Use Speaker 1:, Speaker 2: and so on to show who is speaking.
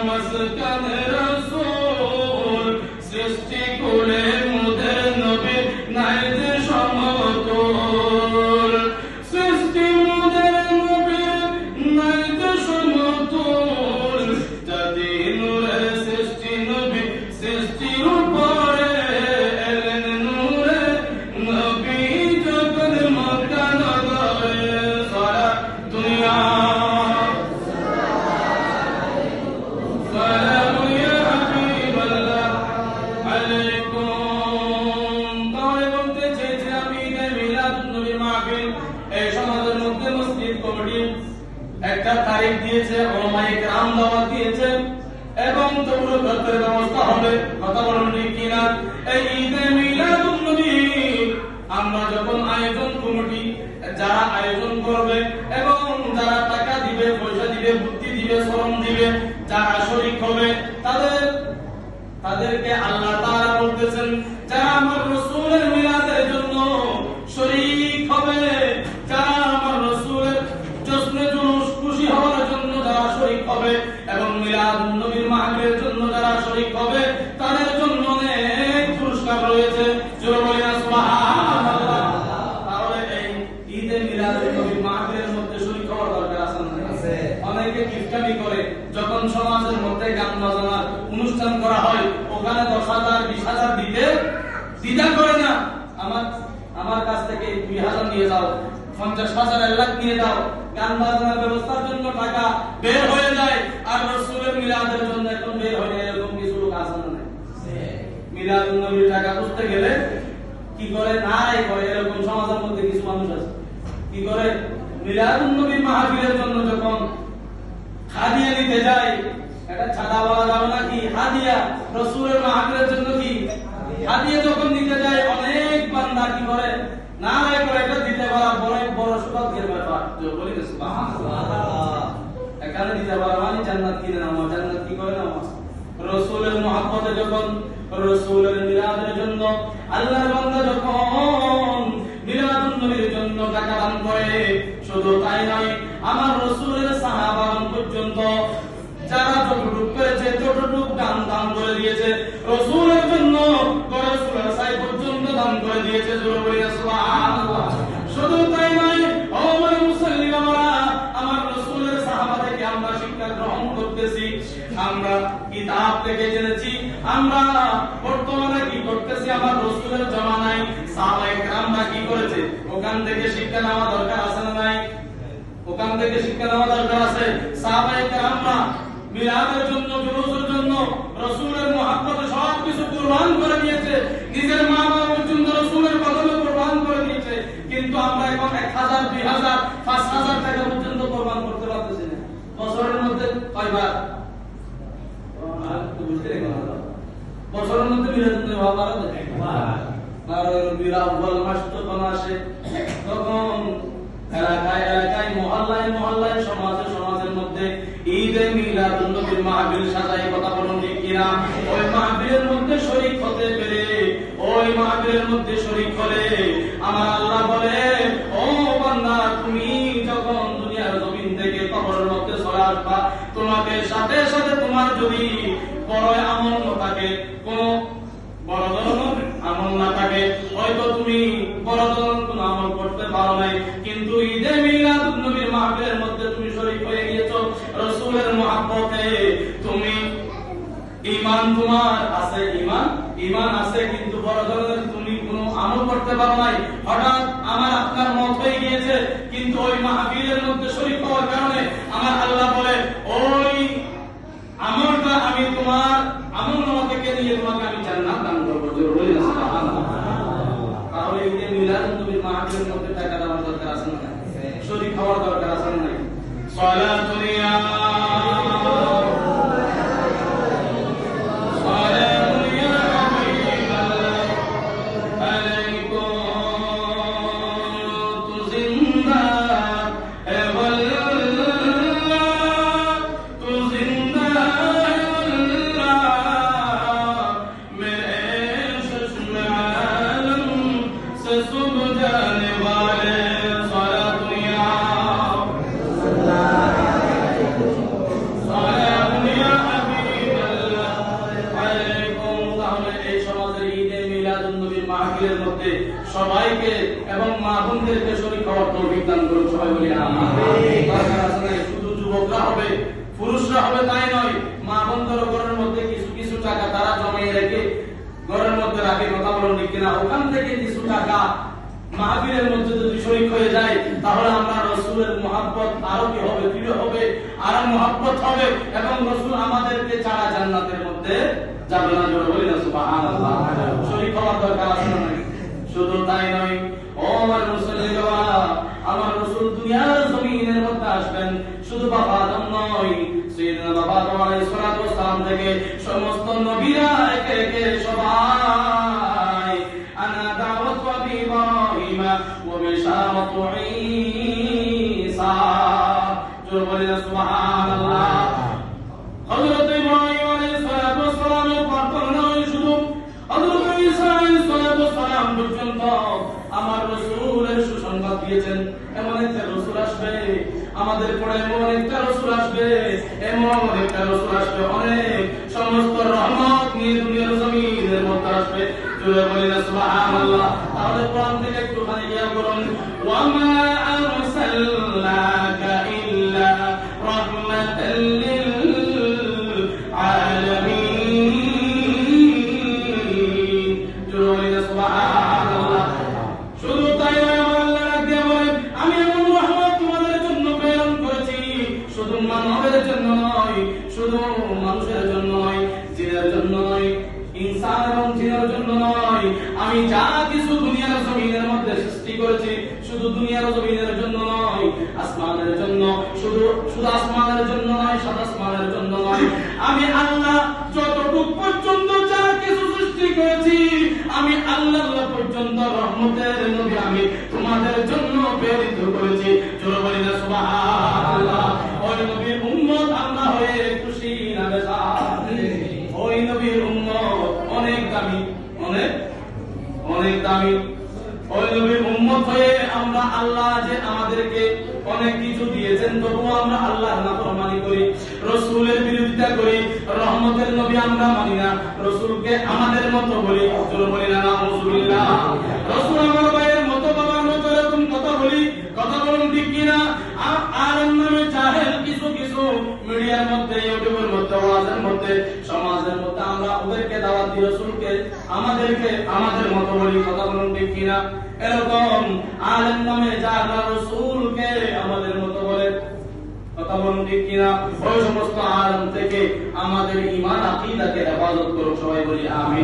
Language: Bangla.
Speaker 1: মাসকানে রাসূল সৃষ্টি কুলে মুদের নবী নাই যে সমতুল সৃষ্টি মুদের নবী নাই যে সমতুল যদি নূরে সৃষ্টি নবী সৃষ্টির উপরে এলেন নূরে নবী যখন মক্কা নগরে সারা দুনিয়া একটা তারিখ দিয়েছে, ওলামায়ে কেরাম দাওয়াত দিয়েছে এবং তৌরাতের ব্যবস্থা হবে। কথা বলুন ঠিক কিনা? এই ঈদে মিলাদুন নবী আমরা যখন আয়োজন কমিটি যারা আয়োজন করবে এবং যারা টাকা দিবে, পয়সা দিবে, বুদ্ধি দিবে, শ্রম দিবে, যারা শরীক হবে তাদেরকে আল্লাহ তাআলা বলতেছেন যারা আমার রাসূলের মিলাদের জন্য শরীক হবে, যারা আমার রাসূলের জশ্নে জুলুস খুশি হওয়ার জন্য যারা শরীক হবে এবং মিলাদুন নবীর মাহফিলের জন্য যারা শরীক হবে তাদের জন্য অনেক পুরস্কার রয়েছে। জোরে বলি না সুবহানাল্লাহ। তাহলে এই ঈদে মিলাদুন নবীর মাহফিলের মধ্যে শরীক হওয়ার দরকার আছে না? আছে। অনেকে কিফটামি করে, যখন সমাজের মধ্যে গান বাজনার অনুষ্ঠান করা হয় ওখানে 10,000 20,000 দিতে দ্বিধা করে না। আমার কাছ থেকে 2,000 নিয়ে যাও, 50,000 1 লাখ নিয়ে যাও, গান বাজনার ব্যবস্থার জন্য টাকা বের হয়ে যায় আর রাসূলের মিলাদের জন্য এখন বের হয়ে যায়। এরকম কিছু লোক আছে না? মিলাদুন নবীর টাকা বুঝতে গেলে কি করে নাই করে, এরকম সমাজের মধ্যে কিছু মানুষ আছে। কি করে? মিলাদুন নবীর মাহফিলের জন্য যখন হাদিয়া নিতে যায়, এটা ছাড়া বলা যাবে না কি হাদিয়া, রাসূলের মাহফিলের জন্য কি হাদিয়া যখন নিতে যায় অনেক বান্দা কি করে না করে, এটা দিতে পারা বড় বড় সৌভাগ্যের ব্যাপার। বলি না সুবহানাল্লাহ। এখানে দিতে পারা মানে জান্নাত কিনে নাও, জান্নাত কি করে নাও? রাসূলের মহব্বতে যখন রাসূলের মিলাদের জন্য আল্লাহর বান্দা যখন মিলাদুন নবীর জন্য টাকা দান করে, শুধু তাই নয় আমার রাসূলের সাহাবাগণ পর্যন্ত যারা যতটুকু পেরেছে ততটুকু দান করে দিয়েছে রাসূলের জন্য, রাসূলের সাই পর্যন্ত দান করে দিয়েছে। জোরে বলি না সুবহানাল্লাহ। শুধু তাই নয়, ও আমার মুসলিম আমার রাসূলের সাহাবা থেকে আমরা শিক্ষা গ্রহণ করতেছি, আমরা কিতাব থেকে জেনেছি, আমরা বর্তমানে কি করতেছি আমার রাসূলের জামানায় সাহাবায়ে কেরামরা কি করেছে ওখান থেকে শিক্ষা নেওয়া দরকার আছে না নাই? ওখান থেকে শিক্ষা নেওয়া দরকার আছে। সাহাবায়ে কেরামরা মিলাদের জন্য, জুলুসের জন্য রাসূলের মহব্বতে সব কিছু কুরবান করে দিয়েছে, নিজের মা বাবার জন্য রাসূলের কদমে কুরবান করে দিয়েছে। কিন্তু আমরা এখন 1,000 2,000 5,000 টাকা পর্যন্ত কুরবান করতে পারতেছি না। বছরের মধ্যে কয়বার? বছরের মধ্যে মিলাদুন নবী হওয়া পারে না? একবার। রবিউল আউয়াল মাস যখন আসে তখন এলাকায় মহল্লায় সমাজের মধ্যে ঈদে মিলাদুন নবীর মাহফিল সাজাই। কথা বলুন ঠিক কিনা? ওই মাহফিলের মধ্যে শরীক হতে পেরে, ওই মাহফিলের মধ্যে শরীক হলে আমার আল্লাহ বলে, ও বান্দা তুমি যখন দুনিয়ার জমিন থেকে কবরের মধ্যে চলে আসবা, তোমাকে সাথে সাথে তোমার যদি বড় আমল না থাকে, কোন বড় ধরনের আমল না থাকে, হয়তো তুমি বড় ধরনের কোন আমল করতে পারো নাই, কিন্তু ঈদে মিলাদুন নবীর মাহফিলের মধ্যে তুমি শরীক হয়ে গিয়েছো রাসূলের মহব্বতে, তুমি ঈমান তোমার আছে, ঈমান আছে কিন্তু বড় ধরনের তুমি কোনো আমল করতে পারো নাই, হঠাৎ আমার আপনার মত হয়ে গিয়েছে, কিন্তু ওই মাহফিলের মধ্যে শরীক হওয়ার কারণে আমার আল্লাহ বলে ওই আমলটা আমি তোমার আমলনামা থেকে নিয়ে তোমাকে আমি জান্নাত দান করব। জোরে বলি না সুবহানাল্লাহ। তাহলে ঈদে মিলাদুন নবীর মাহফিলের মধ্যে টাকা দেওয়ার দরকার আছে না? শরীক হওয়ার দরকার আছে না? সালাতুল ইয়া
Speaker 2: Sallallahu
Speaker 1: মাহফিলের মধ্যে সবাইকে এবং মা বোনদেরকে শরীক হওয়ার তৌফিক দান করুন। সবাই বলি আমিন। দরকার আছে না শুধু যুবকরা হবে, পুরুষরা হবে তাই নয়, মা বোনদের ঘরের মধ্যে কিছু কিছু টাকা তারা জমিয়ে রেখে ঘরের মধ্যে রাখে, কথা বলুন ঠিক কিনা, ওখান থেকে কিছু টাকা মাহফিলের মধ্যে যদি শরীক হয়ে যায় তাহলে আমরা রাসূলের মহব্বত আরো কি হবে, দৃঢ় হবে, আরো মহব্বত হবে এবং রাসূল আমাদেরকে ছাড়া জান্নাতের মধ্যে যাবে না। জোরে বলি না সুবহানাল্লাহ। শরীক হওয়ার দরকার আছে না? শুধু তাই নয়, ও আমার মুসলিমরা, আমার রাসূল দুনিয়ার জমিনের মধ্যে আসবেন, শুধু বাবা আদম নয়, সাইয়েদনা বাবা আদম আলাইহিস সালাতু ওয়াস সালাম থেকে সমস্ত নবীরা একে একে সবাই আনা দাওয়াত আবি ইব্রাহিম ওয়া বিশারাতু ঈসা, জোরে বলি না সুবহানাল্লাহ। হযরত ইব্রাহিম আলাইহিস সালাতু ওয়াস সালামের প্রার্থনা শুধু হযরত ঈসা আলাইহিস সালাতু ওয়াস সালাম পর্যন্ত আমার রাসূলের সুসংবাদ দিয়েছেন। এমন একটা রাসূল আসবে আমাদের পরে, এমন একটা রাসূল আসবে, এমন একটা রাসূল আসবে অনেক সমস্ত রহমত নিয়ে দুনিয়ার জমিনের মধ্যে আসবে। জোরে বলি না সুবহানাল্লাহ। তাহলে কোরআন থেকে একটুখানি খেয়াল করুন, ওয়া মা আরসালনাকা ইল্লা রাহমাতাল লিল আলামিন। জোরে বলি না সুবহানাল্লাহ। শুধু তাই নয়, আল্লাহ রাব্বুল বলেন আমি এমন রহমত তোমাদের জন্য প্রেরণ করেছি, শুধু মানবের জন্য নয়, শুধু মানুষের জন্য নয়, জিনের জন্য নয়, ইনসান এবং জিনের জন্য নয়, আমি যা কিছু দুনিয়ার জমিনের মধ্যে সৃষ্টি করেছি শুধু দুনিয়ার জমিনের জন্য নয়, আসমানের জন্য, শুধু আসমানের জন্য নয়, সাত আসমানের জন্য নয়, আমি আল্লাহ যতটুকু পর্যন্ত যা কিছু সৃষ্টি করেছি আমি আল্লাহ পর্যন্ত রহমতের নবী আমি তোমাদের জন্য প্রেরিত করেছি। জোরে বলি না সুবহানাল্লাহ। ওই নবীর উম্মত আমরা হয়ে খুশি না বেজার? ওই নবীর উম্মত অনেক দামি, অনেক অনেক দামি। ওই নবীর উম্মত হয়ে আমরা আল্লাহ যে আমাদেরকে অনেক কিছু দিয়েছেন তবুও আমরা আল্লাহর নাফরমানি করি, রাসূলের বিরোধিতা করি, রহমতের নবী আমরা মানি না, রাসূলকে আমাদের মতো বলি। জোরে বলি না নাউযুবিল্লাহ। রাসূল আমার ভাইয়ের মতো, বাবার মতো এরকম কথা বলি, কথা বলুন ঠিক কিনা? আর নামে জাহেল কিছু কিছু মিডিয়ার মধ্যে, ইউটিউবের মধ্যে, ওয়াজের মধ্যে, সমাজের মধ্যে আমরা ওদেরকে দাওয়াত দিই, রাসূলকে আমাদেরকে আমাদের মতো বলি, কথা বলুন ঠিক কিনা? এরকম আলেম নামে যারা রাসূলকে আমাদের মতো বলে, কথা বলুন ঠিক কিনা? ওই সমস্ত আলেম থেকে আমাদের ঈমান আকীদাকে হেফাজত করুন। সবাই বলি আমিন।